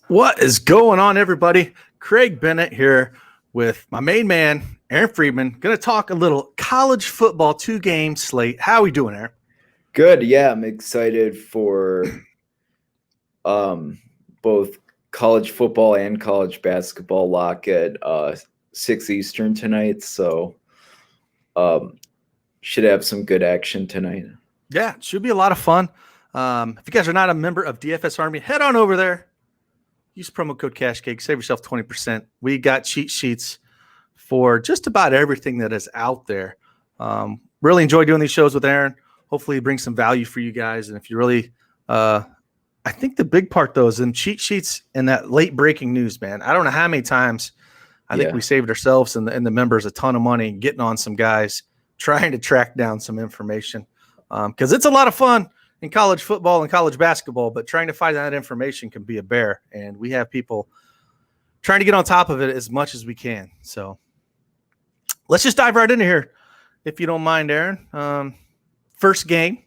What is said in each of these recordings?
What is going on, everybody? Craig Bennett here with my main man, Aaron Friedman. Going to talk a little college football 2-game slate. How are we doing, Aaron? Good. Yeah, I'm excited for both college football and college basketball lock at 6 Eastern tonight. So should have some good action tonight. Yeah, it should be a lot of fun. If you guys are not a member of DFS Army, head on over there. Use promo code CashCake. Save yourself 20%. We got cheat sheets for just about everything that is out there. Really enjoy doing these shows with Aaron. Hopefully it brings some value for you guys. And if you really I think the big part, though, is in cheat sheets and that late breaking news, man. I don't know how many times I think we saved ourselves and the members a ton of money getting on some guys trying to track down some information because it's a lot of fun in college football and college basketball, but trying to find that information can be a bear. And we have people trying to get on top of it as much as we can. So let's just dive right into here, if you don't mind, Aaron. First game.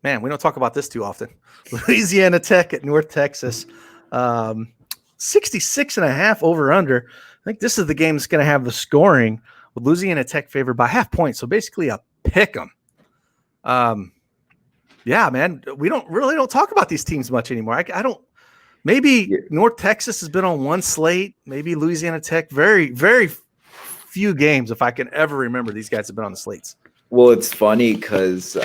Man, we don't talk about this too often. Louisiana Tech at North Texas. 66.5 over under. I think this is the game that's going to have the scoring with Louisiana Tech favored by half point. So basically a pick 'em. Yeah, man, we don't talk about these teams much anymore. I don't. Maybe North Texas has been on one slate. Maybe Louisiana Tech. Very, very few games, if I can ever remember, these guys have been on the slates. Well, it's funny because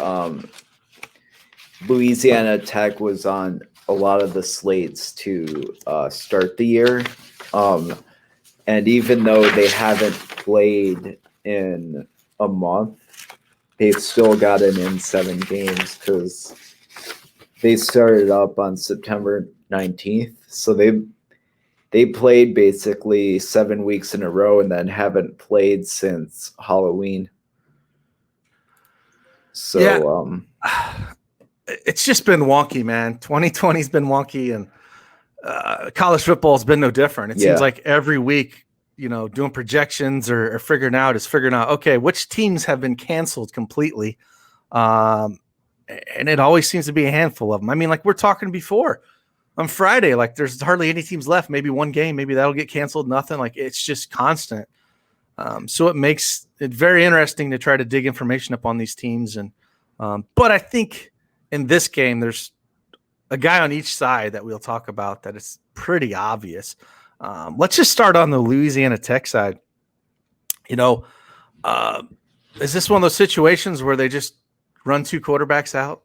Louisiana Tech was on a lot of the slates to start the year. And even though they haven't played in a month, they've still gotten in 7 games because they started up on September 19th. So they played basically 7 weeks in a row and then haven't played since Halloween. So yeah. It's just been wonky, man. 2020's been wonky, and college football has been no different. It seems like every week, doing projections or figuring out, okay, which teams have been canceled completely. And it always seems to be a handful of them. I mean, like we're talking before on Friday, like there's hardly any teams left, maybe one game, maybe that'll get canceled. Nothing, like it's just constant. So it makes it very interesting to try to dig information up on these teams. And, but I think in this game, there's a guy on each side that we'll talk about that is pretty obvious. Let's just start on the Louisiana Tech side. Is this one of those situations where they just run 2 quarterbacks out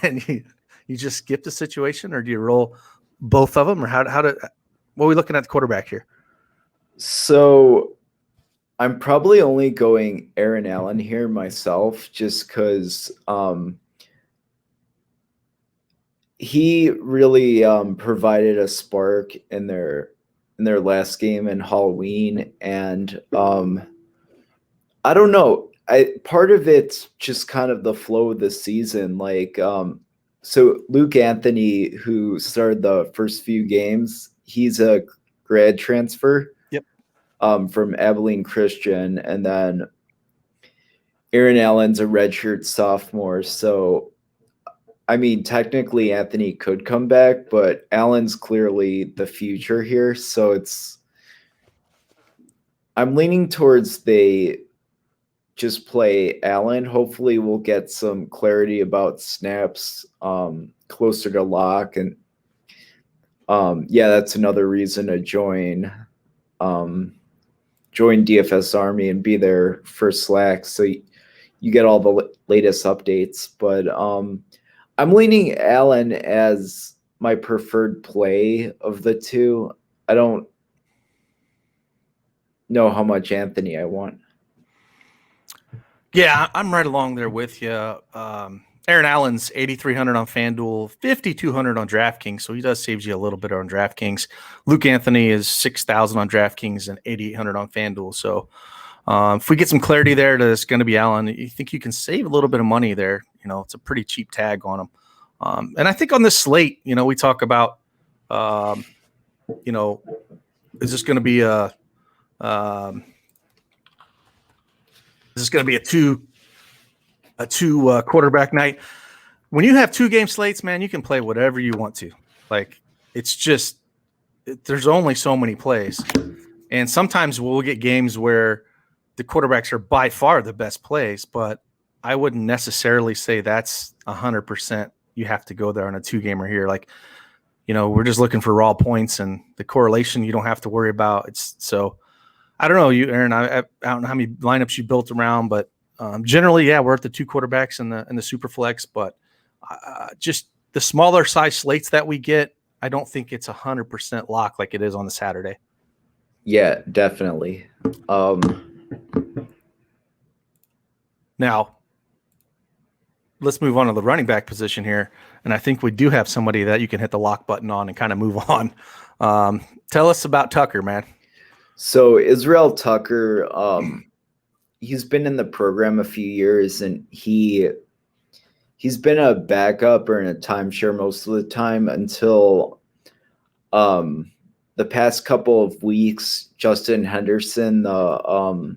and you just skip the situation, or do you roll both of them, or what are we looking at the quarterback here? So I'm probably only going Aaron Allen here myself, just because he really provided a spark in their last game in Halloween, and I don't know. Part of it's just kind of the flow of the season. Like, so Luke Anthony, who started the first few games, he's a grad transfer. Yep. From Abilene Christian, and then Aaron Allen's a redshirt sophomore. So, I mean, technically Anthony could come back, but Allen's clearly the future here. So I'm leaning towards they just play Allen. Hopefully we'll get some clarity about snaps closer to lock. And that's another reason to join DFS Army and be there for Slack. So you get all the latest updates, but I'm leaning Allen as my preferred play of the two. I don't know how much Anthony I want. Yeah, I'm right along there with you. Aaron Allen's 8,300 on FanDuel, 5,200 on DraftKings, so he does save you a little bit on DraftKings. Luke Anthony is 6,000 on DraftKings and 8,800 on FanDuel. So if we get some clarity there that it's going to be Allen, you think you can save a little bit of money there. It's a pretty cheap tag on him. And I think on this slate, we talk about, is this going to be a two quarterback night? When you have 2 game slates, man, you can play whatever you want to. Like, it's just there's only so many plays. And sometimes we'll get games where the quarterbacks are by far the best plays, but I wouldn't necessarily say that's 100%. You have to go there on a 2-gamer here. Like, we're just looking for raw points, and the correlation you don't have to worry about. So I don't know, Aaron. I don't know how many lineups you built around, but generally, yeah, we're at the 2 quarterbacks in the super flex. But just the smaller size slates that we get, I don't think it's 100% lock like it is on the Saturday. Yeah, definitely. Now, let's move on to the running back position here. And I think we do have somebody that you can hit the lock button on and kind of move on. Tell us about Tucker, man. So Israel Tucker, he's been in the program a few years, and he's been a backup or in a timeshare most of the time until the past couple of weeks. Justin Henderson, the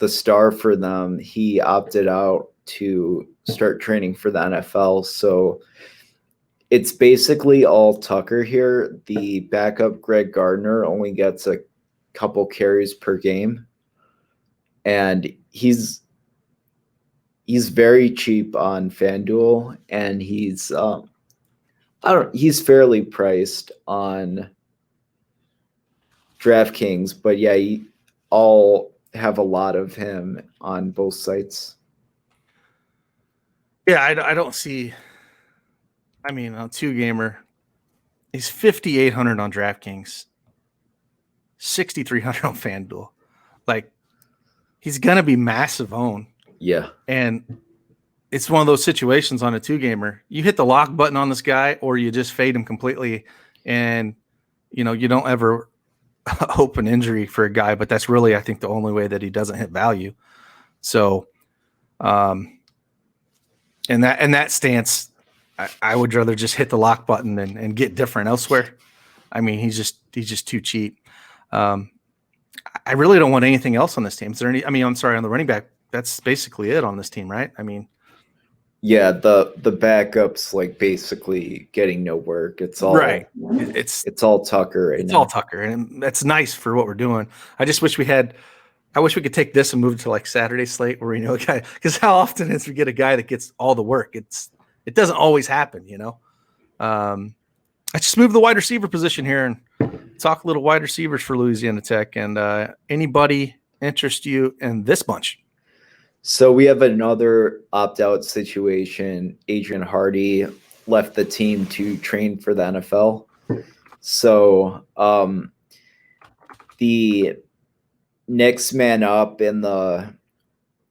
star for them, he opted out to start training for the NFL. So it's basically all Tucker here. The backup, Greg Gardner, only gets a couple carries per game, and he's very cheap on FanDuel, and he's fairly priced on DraftKings, but yeah, I'll have a lot of him on both sites. Yeah, I don't see. I mean, on 2-gamer, he's 5,800 on DraftKings, 6,300 on FanDuel. Like, he's gonna be massive owned. Yeah, and it's one of those situations on a 2-gamer. You hit the lock button on this guy, or you just fade him completely, and you don't ever hope an injury for a guy. But that's really, I think, the only way that he doesn't hit value. So, in that stance, I would rather just hit the lock button and get different elsewhere. I mean, he's just too cheap. I really don't want anything else on this team. Is there any? I mean, I'm sorry, on the running back, that's basically it on this team, right? I mean, yeah, the backups like basically getting no work. It's all right. It's all Tucker right now. It's all Tucker, and that's nice for what we're doing. I just wish we could take this and move it to like Saturday slate where we know a guy, because how often is we get a guy that gets all the work? It doesn't always happen, I just moved the wide receiver position here and talk a little wide receivers for Louisiana Tech. And anybody interest you in this bunch? So we have another opt-out situation. Adrian Hardy left the team to train for the NFL. So the next man up in the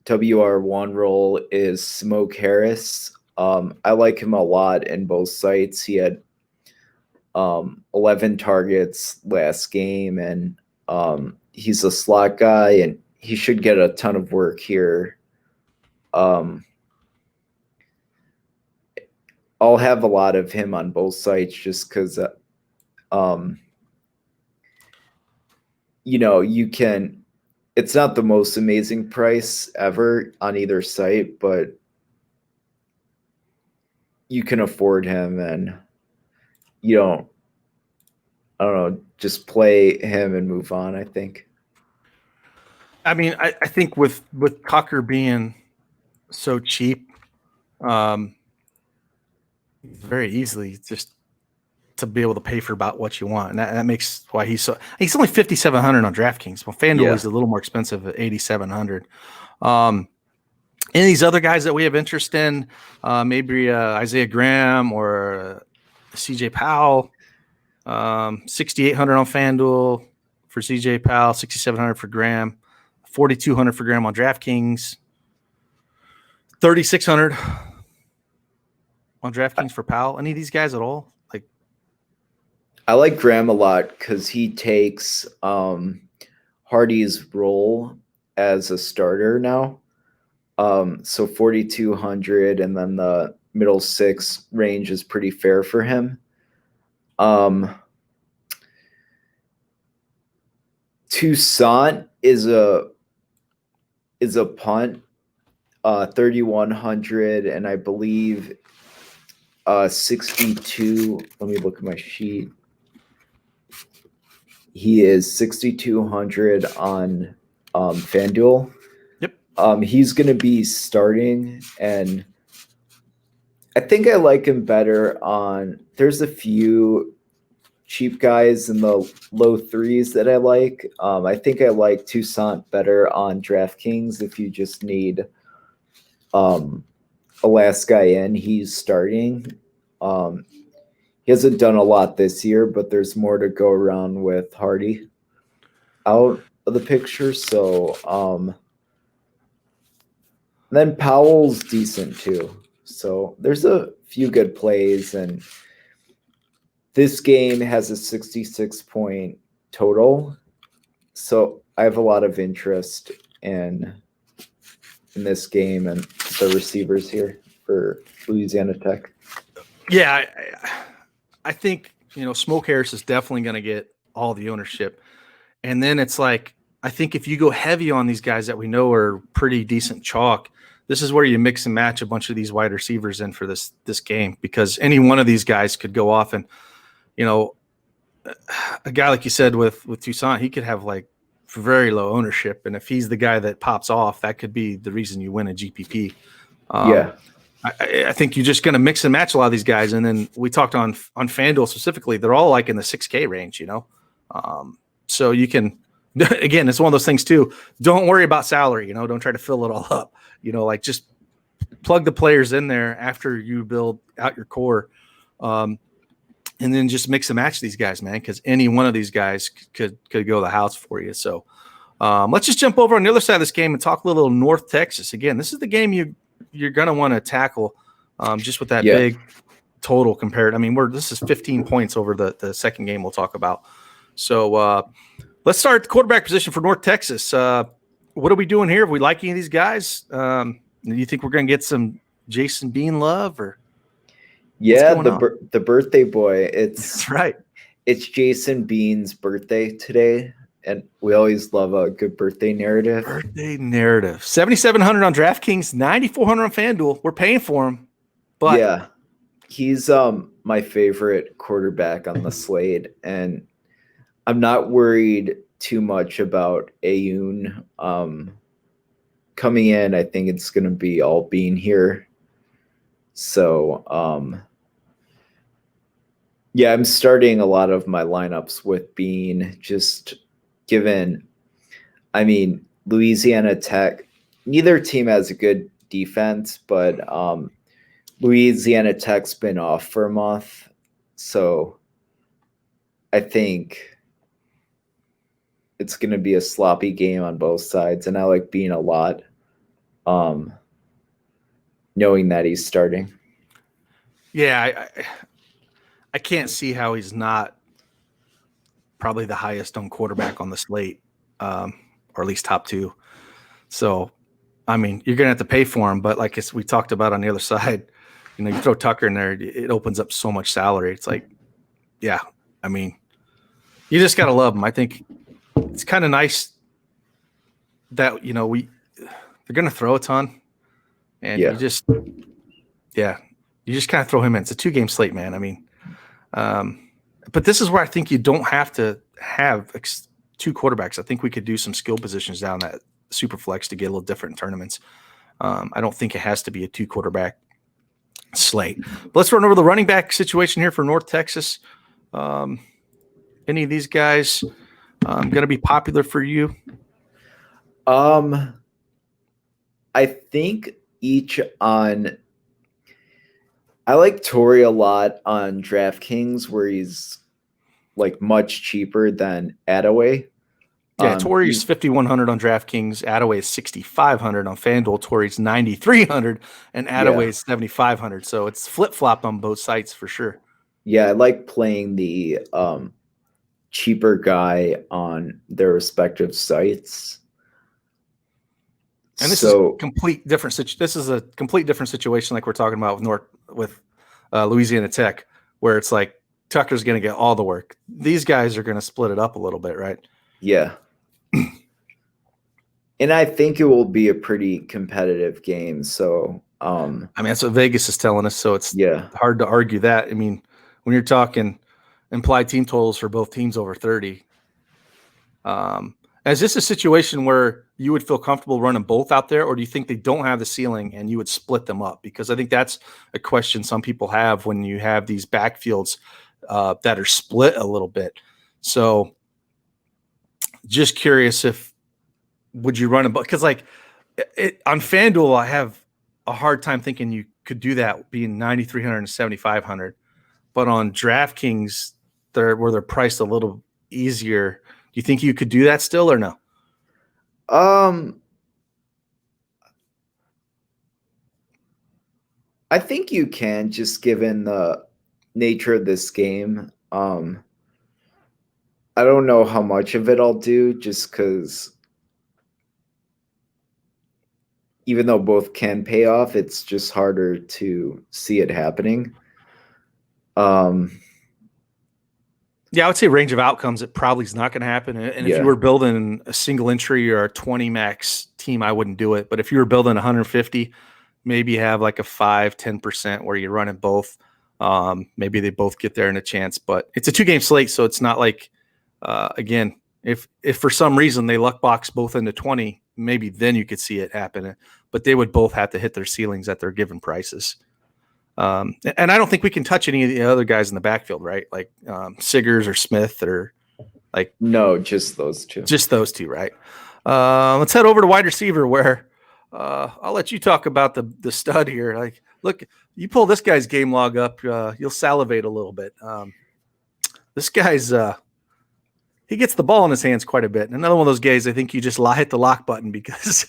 WR1 role is Smoke Harris. I like him a lot in both sites. He had 11 targets last game, and he's a slot guy, and he should get a ton of work here. I'll have a lot of him on both sites just because, you can. It's not the most amazing price ever on either site, but you can afford him, and I don't know, just play him and move on, I think. I mean, I think with Tucker being so cheap, very easily just to be able to pay for about what you want. And that makes why he's only 5,700 on DraftKings. Well, FanDuel is a little more expensive at 8,700. Any of these other guys that we have interest in, maybe Isaiah Graham or CJ Powell, 6,800 on FanDuel for CJ Powell, 6,700 for Graham, 4,200 for Graham on DraftKings, 3,600 on DraftKings for Powell. Any of these guys at all? Like, I like Graham a lot because he takes Hardy's role as a starter now. So 4,200, and then the middle 6 range is pretty fair for him. Toussaint is a punt, 3,100, and I believe 62. Let me look at my sheet. He is 6,200 on FanDuel. Yep. He's going to be starting, and I think I like him better on. There's a few cheap guys in the low threes that I like. I think I like Toussaint better on DraftKings if you just need a last guy in. He's starting. He hasn't done a lot this year, but there's more to go around with Hardy out of the picture. So then Powell's decent too. So there's a few good plays, and this game has a 66-point total. So I have a lot of interest in this game and the receivers here for Louisiana Tech. Yeah, I think, Smoke Harris is definitely going to get all the ownership. And then it's like, I think if you go heavy on these guys that we know are pretty decent chalk, this is where you mix and match a bunch of these wide receivers in for this game, because any one of these guys could go off and, a guy like you said with Toussaint, he could have like very low ownership. And if he's the guy that pops off, that could be the reason you win a GPP. Yeah. I think you're just going to mix and match a lot of these guys. And then we talked on FanDuel specifically, they're all like in the 6K range, so you can, again, it's one of those things too. Don't worry about salary, don't try to fill it all up, like just plug the players in there after you build out your core. And then just mix and match these guys, man, because any one of these guys could go the house for you. So let's just jump over on the other side of this game and talk a little North Texas. Again, this is the game you're going to want to tackle just with that big total compared. I mean, this is 15 points over the second game we'll talk about. So let's start at the quarterback position for North Texas. What are we doing here? Are we liking these guys? Do you think we're going to get some Jason Bean love or? Yeah, the birthday boy. That's right. It's Jason Bean's birthday today, and we always love a good birthday narrative. 7,700 on DraftKings, 9,400 on FanDuel. We're paying for him, but yeah, he's my favorite quarterback on the slate, and I'm not worried too much about Ayun coming in. I think it's going to be all Bean here. So, yeah, I'm starting a lot of my lineups with Bean, just given, Louisiana Tech, neither team has a good defense, but Louisiana Tech's been off for a month. So I think it's going to be a sloppy game on both sides. And I like Bean a lot, knowing that he's starting. Yeah, I can't see how he's not probably the highest owned quarterback on the slate, or at least top two. So, you're going to have to pay for him. But like we talked about on the other side, you throw Tucker in there, it opens up so much salary. It's like, yeah, you just got to love him. I think it's kind of nice that, they're going to throw a ton. And you just kind of throw him in. It's a 2-game slate, man. But this is where I think you don't have to have 2 quarterbacks. I think we could do some skill positions down that super flex to get a little different in tournaments. I don't think it has to be a 2 quarterback slate. But let's run over the running back situation here for North Texas. Any of these guys going to be popular for you? I think I like Torrey a lot on DraftKings, where he's like much cheaper than Attaway. Yeah, Torrey's 5,100 on DraftKings. Attaway is 6,500 on FanDuel. Torrey's 9,300 and Attaway is 7,500. So it's flip-flopped on both sites for sure. Yeah, I like playing the cheaper guy on their respective sites. And this is a complete different situation, like we're talking about with Louisiana Tech, where it's like Tucker's going to get all the work. These guys are going to split it up a little bit, right? Yeah. And I think it will be a pretty competitive game. So, that's what Vegas is telling us. So it's hard to argue that. When you're talking implied team totals for both teams over 30, Is this a situation where you would feel comfortable running both out there, or do you think they don't have the ceiling and you would split them up? Because I think that's a question some people have when you have these backfields that are split a little bit. So just curious would you run them? Because like on FanDuel, I have a hard time thinking you could do that being 9,300 and 7,500. But on DraftKings, where they're priced a little easier, do you think you could do that still or no? I think you can, just given the nature of this game. I don't know how much of it I'll do, just because even though both can pay off, it's just harder to see it happening. Yeah, I would say range of outcomes, it probably is not going to happen. And if you were building a single entry or a 20 max team, I wouldn't do it. But if you were building 150, maybe you have like a 5-10% where you're running both. Maybe they both get there in a chance. But it's a 2-game slate, so it's not like, again, if for some reason they luck box both into 20, maybe then you could see it happen. But they would both have to hit their ceilings at their given prices. And I don't think we can touch any of the other guys in the backfield, right? Like Siggers or Smith or like. No, just those two. Just those two, right? Let's head over to wide receiver where I'll let you talk about the stud here. Like, look, you pull this guy's game log up, you'll salivate a little bit. This guy's he gets the ball in his hands quite a bit. And another one of those guys, I think you just hit the lock button because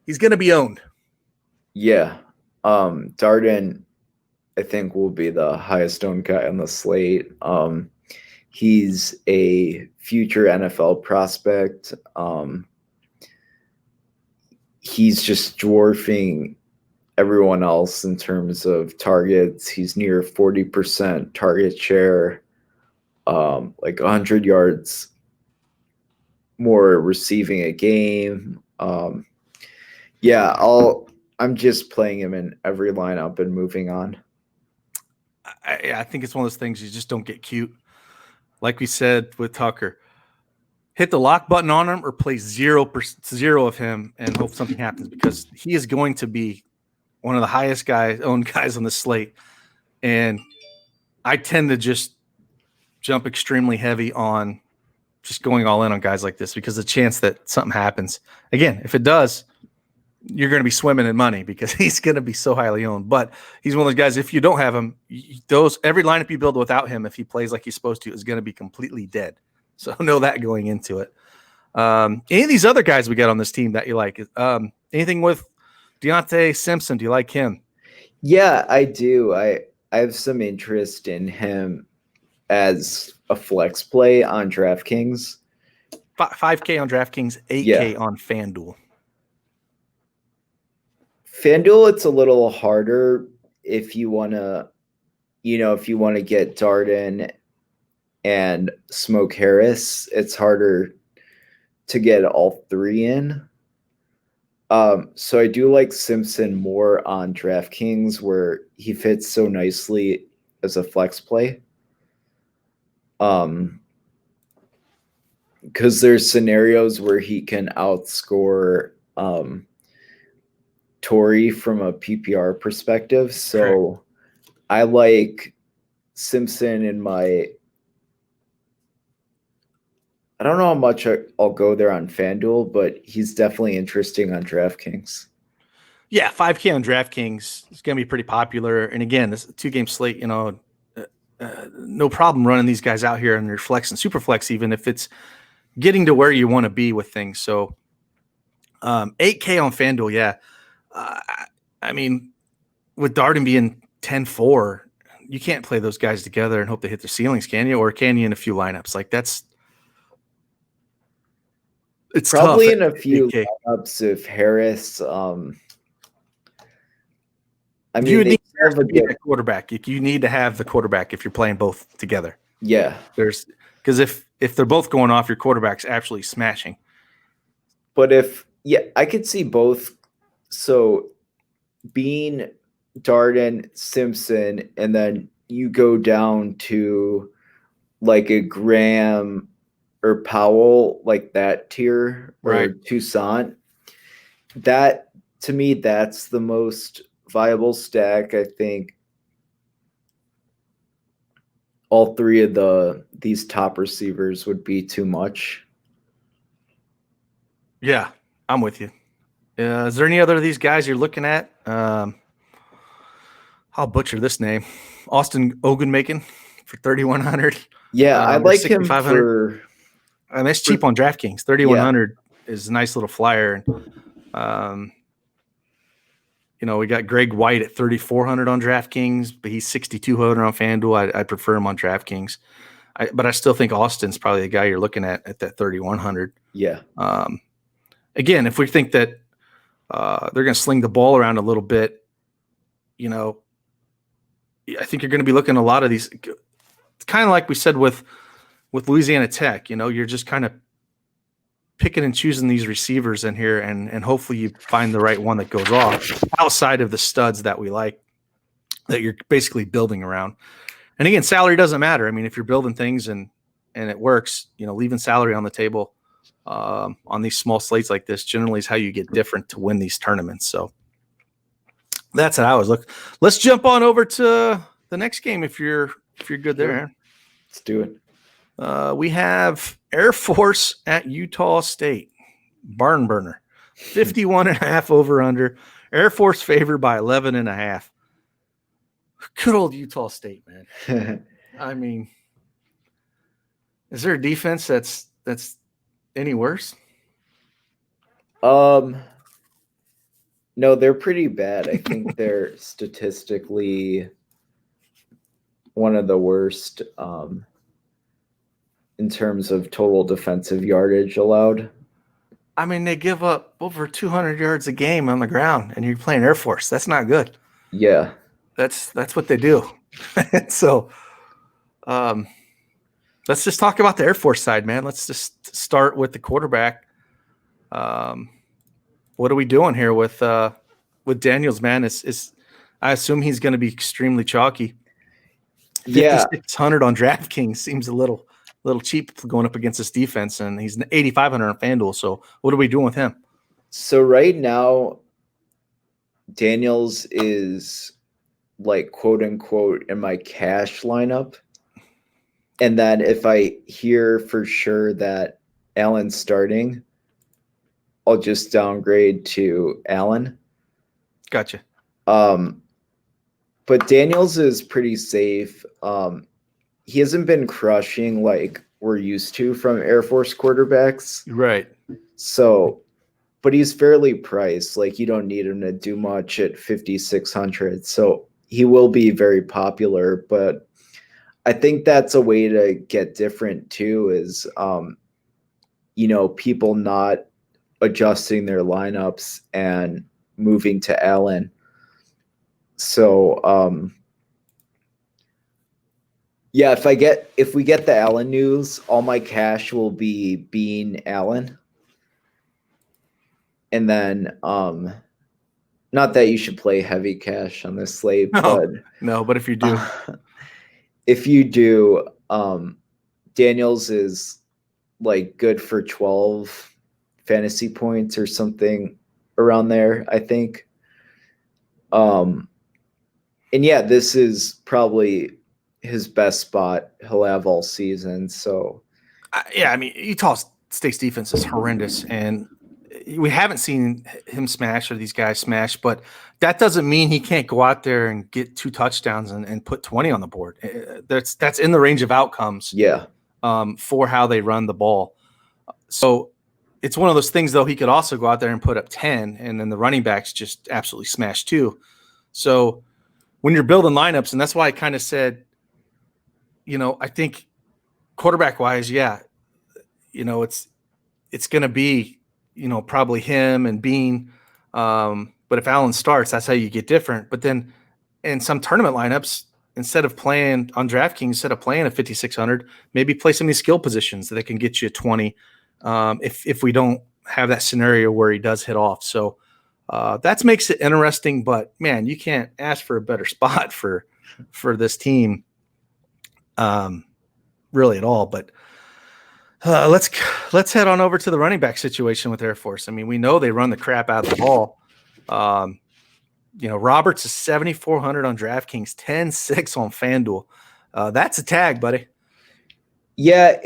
he's going to be owned. Yeah. Darden, I think, will be the highest owned guy on the slate. He's a future NFL prospect. He's just dwarfing everyone else in terms of targets. He's near 40% target share, like 100 yards more receiving a game. I'm just playing him in every lineup and moving on. I think it's one of those things you just don't get cute. Like we said with Tucker, hit the lock button on him or play zero of him and hope something happens, because he is going to be one of the highest owned guys on the slate. And I tend to just jump extremely heavy on just going all in on guys like this, because the chance that something happens, again, if it does, you're going to be swimming in money because he's going to be so highly owned. But he's one of those guys, if you don't have him, every lineup you build without him, if he plays like he's supposed to, is going to be completely dead. So know that going into it. Any of these other guys we got on this team that you like? Anything with Deontay Simpson? Do you like him? Yeah, I do. I have some interest in him as a flex play on DraftKings. 5K on DraftKings, 8K on FanDuel. FanDuel, it's a little harder if you want to, get Darden and Smoke Harris. It's harder to get all three in. So I do like Simpson more on DraftKings, where he fits so nicely as a flex play. Because there's scenarios where he can outscore Torrey from a PPR perspective. So I like Simpson in my. I don't know how much I'll go there on FanDuel, but he's definitely interesting on DraftKings. Yeah, 5K on DraftKings is going to be pretty popular. And again, this 2-game slate, no problem running these guys out here in their flex and super flex, even if it's getting to where you want to be with things. So 8K on FanDuel, yeah. I mean, with Darden being 10-4, you can't play those guys together and hope they hit their ceilings, can you? Or can you in a few lineups? Like it's probably tough in a few lineups if Harris. You need to be a quarterback. You need to have the quarterback if you're playing both together. Yeah, because if they're both going off, your quarterback's actually smashing. But I could see both. So being Darden, Simpson, and then you go down to like a Graham or Powell, like that tier, or Right. Toussaint, that to me, that's the most viable stack. I think all three of these top receivers would be too much. Yeah, I'm with you. Is there any other of these guys you're looking at? I'll butcher this name. Austin Ogunmakin for 3,100. Yeah, I like him 6,500. for. I mean, it's cheap on DraftKings. 3,100 is a nice little flyer. And, we got Greg White at 3,400 on DraftKings, but he's 6,200 on FanDuel. I prefer him on DraftKings. But I still think Austin's probably the guy you're looking at that 3,100. Yeah. Again, if we think that they're going to sling the ball around a little bit, I think you're going to be looking at a lot of these. It's kind of like we said with Louisiana Tech. You're just kind of picking and choosing these receivers in here, and hopefully you find the right one that goes off outside of the studs that we like, that you're basically building around. And again, salary doesn't matter. I mean, if you're building things and it works, leaving salary on the table on these small slates like this generally is how you get different to win these tournaments. So that's how I was looking. Let's jump on over to the next game if you're good there. Aaron. Let's do it. We have Air Force at Utah State. Barn burner. 51.5 over under. Air Force favored by 11.5. Good old Utah State, man. I mean, is there a defense that's any worse? No, they're pretty bad. I think they're statistically one of the worst in terms of total defensive yardage allowed. I mean, they give up over 200 yards a game on the ground, and you're playing Air Force. That's not good. Yeah. That's what they do. So let's just talk about the Air Force side, man. Let's just start with the quarterback. What are we doing here with Daniels, man? I assume he's going to be extremely chalky. 5,600 on DraftKings seems a little cheap going up against this defense, and he's 8,500 on FanDuel. So what are we doing with him? So right now, Daniels is like quote unquote in my cash lineup. And then if I hear for sure that Allen's starting, I'll just downgrade to Allen. Gotcha. But Daniels is pretty safe. He hasn't been crushing like we're used to from Air Force quarterbacks. Right. So, but he's fairly priced. Like you don't need him to do much at 5,600. So he will be very popular, but I think that's a way to get different too is, people not adjusting their lineups and moving to Allen. So, if we get the Allen news, all my cash will be Bean Allen. And then, not that you should play heavy cash on this slate, but if you do, if you do, Daniels is like good for 12 fantasy points or something around there, I think. And yeah, this is probably his best spot he'll have all season. So I mean, Utah State's defense is horrendous, and we haven't seen him smash or these guys smash, but that doesn't mean he can't go out there and get 2 touchdowns and put 20 on the board. That's in the range of outcomes. Yeah. For how they run the ball. So it's one of those things, though, he could also go out there and put up 10, and then the running backs just absolutely smash 2. So when you're building lineups, and that's why I kind of said, I think quarterback-wise, it's going to be, probably him and Bean. But if Allen starts, that's how you get different. But then in some tournament lineups, instead of playing on DraftKings, instead of playing at 5,600, maybe play some of these skill positions that can get you 20 if we don't have that scenario where he does hit off. So that makes it interesting. But, man, you can't ask for a better spot for this team really at all. But Let's head on over to the running back situation with Air Force. I mean, we know they run the crap out of the ball. Roberts is 7,400 on DraftKings, 10-6 on FanDuel. That's a tag, buddy. Yeah,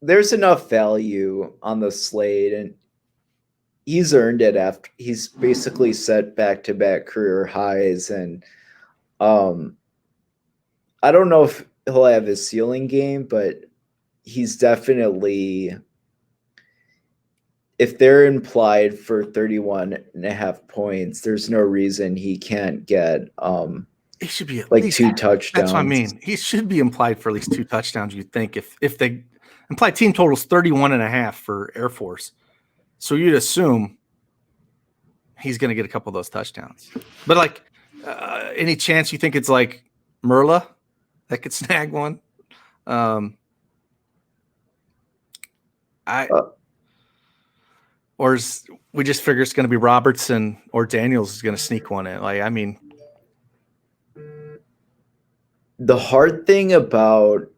there's enough value on the slate, and he's earned it after he's basically set back-to-back career highs. And I don't know if he'll have his ceiling game, but he's definitely, if they're implied for 31.5 points, there's no reason he can't get he should be at like least 2 touchdowns. That's what I mean. He should be implied for at least 2 touchdowns, you'd think, if they implied team totals 31.5 for Air Force. So you'd assume he's going to get a couple of those touchdowns. But like any chance you think it's like Merla that could snag one? Or we just figure it's going to be Robertson or Daniels is going to sneak one in. Like, I mean, the hard thing about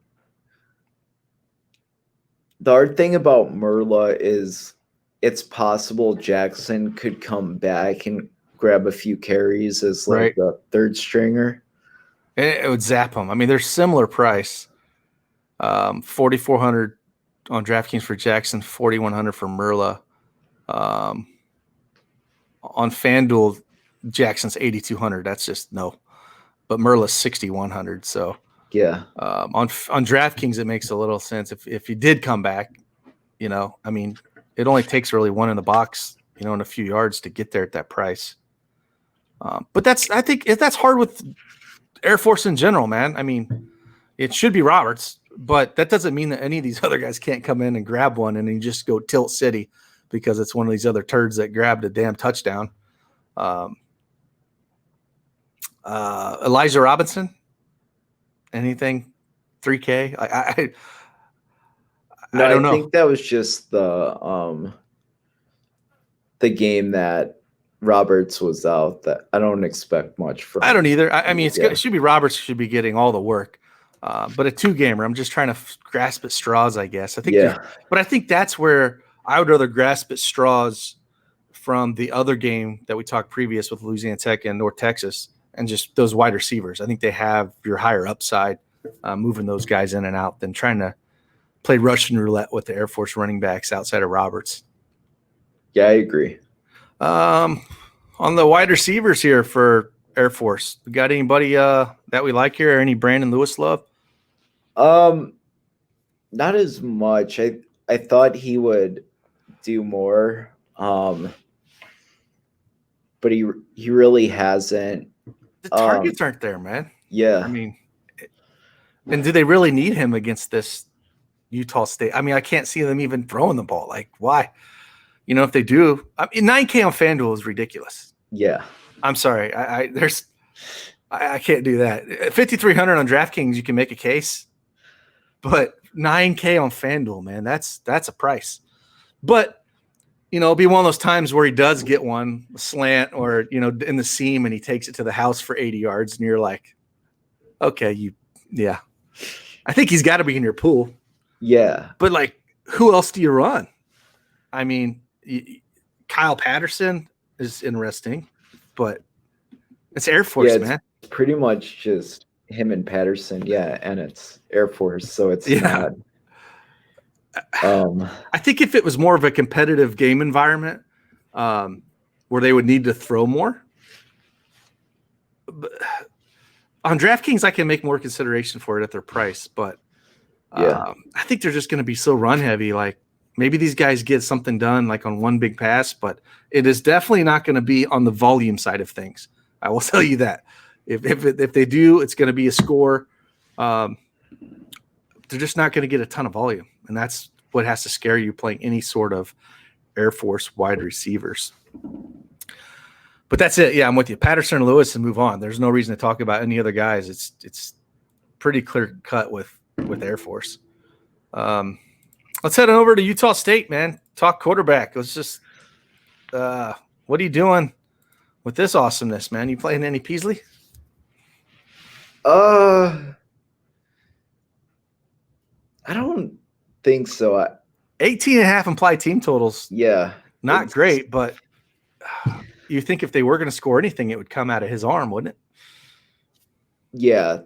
Merla is it's possible Jackson could come back and grab a few carries as like a third stringer. It would zap him. I mean, they're similar price. 4,400 on DraftKings for Jackson, 4,100 for Merla. On FanDuel, Jackson's 8,200. That's just no. But Merla's 6,100. So yeah. On DraftKings, it makes a little sense if he did come back. I mean, it only takes really one in the box, in a few yards to get there at that price. But I think that's hard with Air Force in general, man. I mean, it should be Roberts, but that doesn't mean that any of these other guys can't come in and grab one and then just go tilt city because it's one of these other turds that grabbed a damn touchdown. Elijah Robinson, anything 3K? I don't know. I think that was just the game that Roberts was out. That I don't expect much from. I don't either. I mean, it should be Roberts should be getting all the work, but a 2-gamer. I'm just trying to grasp at straws, I guess. I think, but I think that's where I would rather grasp at straws from the other game that we talked previous with Louisiana Tech and North Texas, and just those wide receivers. I think they have your higher upside, moving those guys in and out than trying to play Russian roulette with the Air Force running backs outside of Roberts. Yeah, I agree. On the wide receivers here for Air Force, we got anybody that we like here? Or any Brandon Lewis love? Not as much. I thought he would do more, but he really hasn't. The targets aren't there, man. Yeah, I mean, and do they really need him against this Utah State? I mean, I can't see them even throwing the ball. Like, why? If they do, I mean, 9K on FanDuel is ridiculous. Yeah, I'm sorry. I can't do that. 5,300 on DraftKings, you can make a case, but 9K on FanDuel, man, that's a price. But it'll be one of those times where he does get one slant or in the seam and he takes it to the house for 80 yards, and you're like, okay, I think he's got to be in your pool. Yeah, but like, who else do you run? I mean, Kyle Patterson is interesting, but it's Air Force, man. It's pretty much just him and Patterson. Yeah, and it's Air Force, so it's not. I think if it was more of a competitive game environment, where they would need to throw more, but on DraftKings, I can make more consideration for it at their price. But I think they're just going to be so run heavy. Like, maybe these guys get something done like on one big pass, but it is definitely not going to be on the volume side of things. I will tell you that. If they do, it's going to be a score. They're just not going to get a ton of volume, and that's what has to scare you playing any sort of Air Force wide receivers. But that's it. Yeah, I'm with you. Patterson and Lewis, and move on. There's no reason to talk about any other guys. It's pretty clear cut with Air Force. Let's head on over to Utah State, man. Talk quarterback. Let's just what are you doing with this awesomeness, man? You playing any Peasley? I don't think so. 18.5 implied team totals. Yeah. Not great, but you think if they were going to score anything, it would come out of his arm, wouldn't it? Yeah.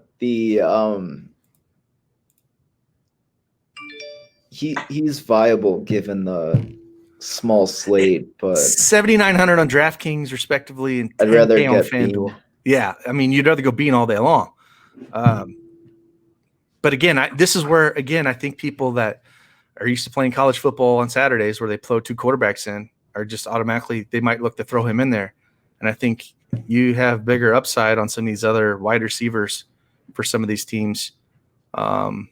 He's viable given the small slate, but 7,900 on DraftKings, respectively, and I'd rather 10K on get FanDuel. Bean. Yeah, I mean, you'd rather go Bean all day long. But again, this is where, again, I think people that are used to playing college football on Saturdays where they throw two quarterbacks in are just automatically, they might look to throw him in there. And I think you have bigger upside on some of these other wide receivers for some of these teams. I'm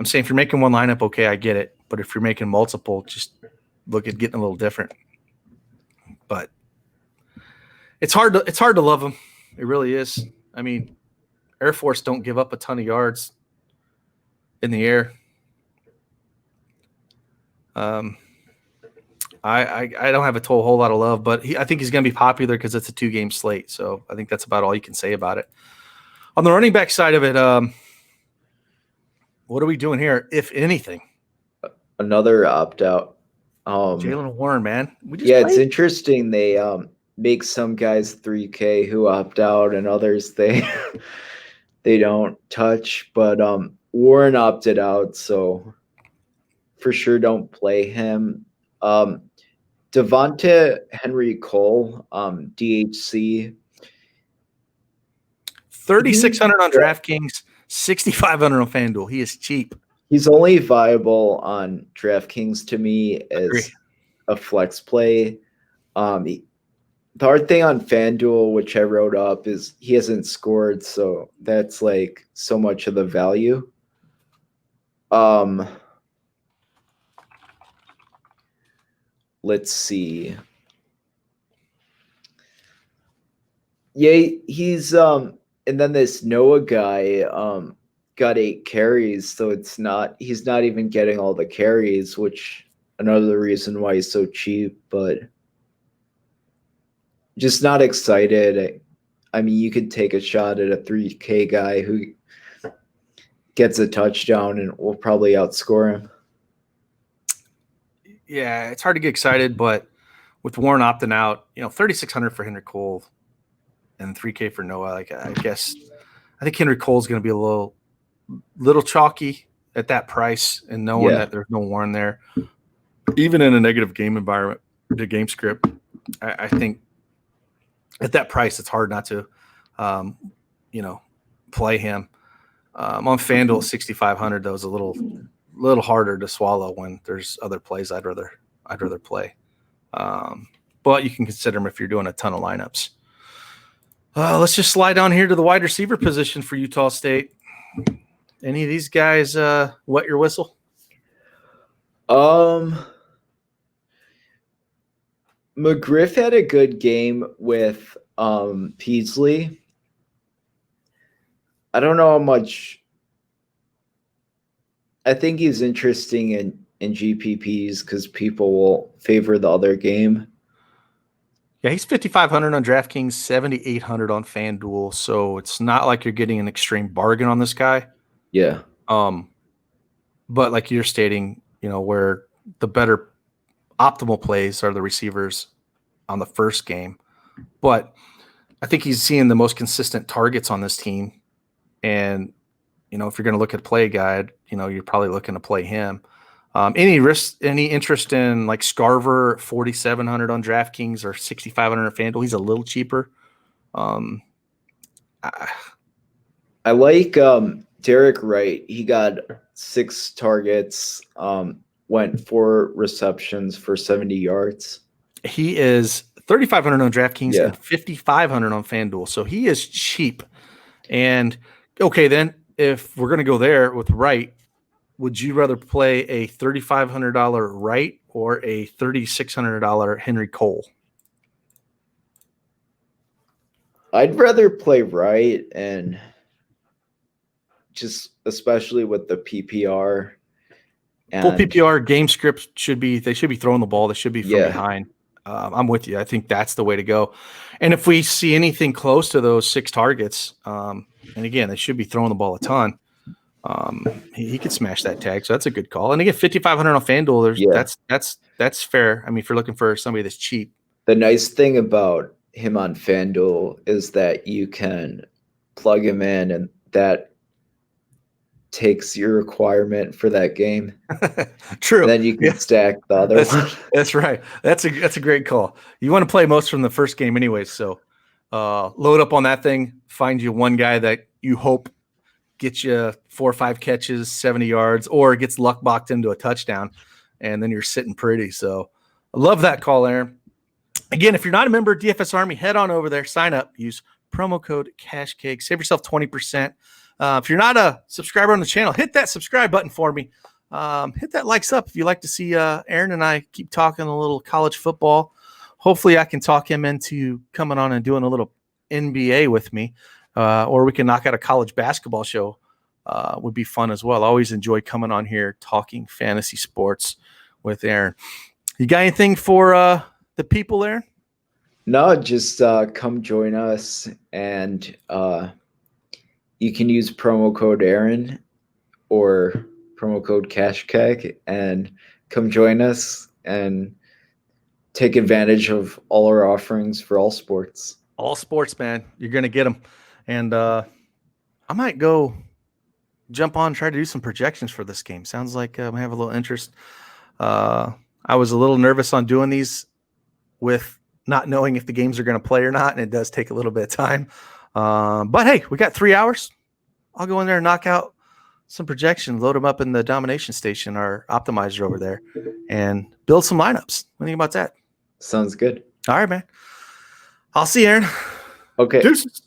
saying if you're making one lineup, okay, I get it. But if you're making multiple, just look at getting a little different. But it's hard to love them. It really is. I mean, Air Force don't give up a ton of yards in the air. I don't have a whole lot of love, but I think he's going to be popular because it's a 2-game slate. So I think that's about all you can say about it. On the running back side of it, what are we doing here, if anything? Another opt-out. Jalen Warren, man. It's interesting. They make some guys 3K who opt out and others they don't touch. But Warren opted out, so for sure don't play him. Devonta Henry Cole, DHC. 3,600 on DraftKings, 6,500 on FanDuel. He is cheap. He's only viable on DraftKings to me as a flex play. The hard thing on FanDuel, which I wrote up, is he hasn't scored, so that's like so much of the value. Let's see. Yeah, he's and then this Noah guy got 8 carries, so he's not even getting all the carries, which another reason why he's so cheap, but just not excited. I mean, you could take a shot at a 3K guy who gets a touchdown and will probably outscore him. Yeah, it's hard to get excited, but with Warren opting out, 3,600 for Henry Cole and 3K for Noah. I think Henry Cole's going to be a little chalky at that price, and knowing that there's no Warren there, even in a negative game environment, the game script. I think at that price, it's hard not to, play him. On FanDuel, 6,500, though, is a little harder to swallow when there's other plays I'd rather play. But you can consider them if you're doing a ton of lineups. Let's just slide down here to the wide receiver position for Utah State. Any of these guys wet your whistle? McGriff had a good game with Peasley. I don't know how much. I think he's interesting in GPPs because people will favor the other game. Yeah, he's 5,500 on DraftKings, 7,800 on FanDuel. So it's not like you're getting an extreme bargain on this guy. Yeah. But like you're stating, where the better optimal plays are the receivers on the first game. But I think he's seeing the most consistent targets on this team. And, if you're going to look at play guide, you're probably looking to play him. Any interest in like Scarver, 4,700 on DraftKings or 6,500 on FanDuel? He's a little cheaper. I like Derek Wright. He got 6 targets, went 4 receptions for 70 yards. He is 3,500 on DraftKings and 5,500 on FanDuel. So he is cheap. And okay, then if we're going to go there with Wright, would you rather play a $3,500 Wright or a $3,600 Henry Cole? I'd rather play Wright, and just especially with the PPR. Full PPR game scripts they should be throwing the ball. They should be from behind. I'm with you. I think that's the way to go. And if we see anything close to those 6 targets, and again, they should be throwing the ball a ton. He could smash that tag. So that's a good call. And again, 5,500 on FanDuel. That's fair. I mean, if you're looking for somebody that's cheap. The nice thing about him on FanDuel is that you can plug him in, and that takes your requirement for that game. True. And then you can stack the other one. That's right. That's a great call. You want to play most from the first game anyway, so load up on that thing. Find you one guy that you hope gets you 4 or 5 catches, 70 yards, or gets luck boxed into a touchdown, and then you're sitting pretty. So I love that call, Aaron. Again, if you're not a member of DFS Army, head on over there, sign up, use promo code CashCake, save yourself 20%. If you're not a subscriber on the channel, hit that subscribe button for me. Hit that likes up if you like to see Aaron and I keep talking a little college football. Hopefully I can talk him into coming on and doing a little NBA with me, or we can knock out a college basketball show. Would be fun as well. I always enjoy coming on here talking fantasy sports with Aaron. You got anything for the people there? No, just come join us, and you can use promo code Aaron or promo code CashCake and come join us and take advantage of all our offerings for all sports. All sports, man. You're going to get them. And I might go jump on and try to do some projections for this game. Sounds like I have a little interest. I was a little nervous on doing these with not knowing if the games are going to play or not, and it does take a little bit of time. But hey, we got 3 hours. I'll go in there and knock out some projections, load them up in the domination station, our optimizer over there, and build some lineups. What do you think about that? Sounds good. All right, man. I'll see you, Aaron. Okay. Deuces.